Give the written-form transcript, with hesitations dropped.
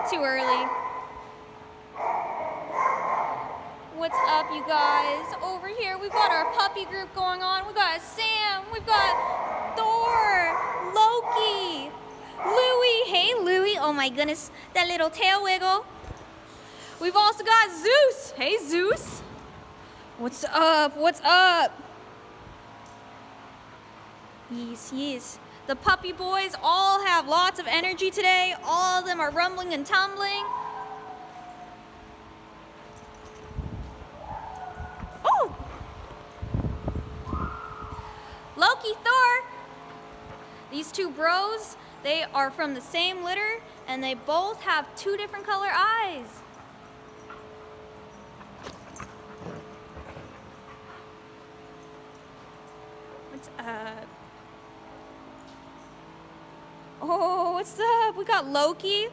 bit too early. What's up, you guys? Over here, we've got our puppy group going on. We've got Sam, we've got Thor, Loki, Louie. Hey, Louie. Oh my goodness, that little tail wiggle. We've also got Zeus. Hey, Zeus. What's up? What's up? Yes, yes. The puppy boys all have lots of energy today. All of them are rumbling and tumbling. Oh! Loki, Thor. These two bros, they are from the same litter, and they both have two different color eyes. What's up? Oh, what's up? We got Loki.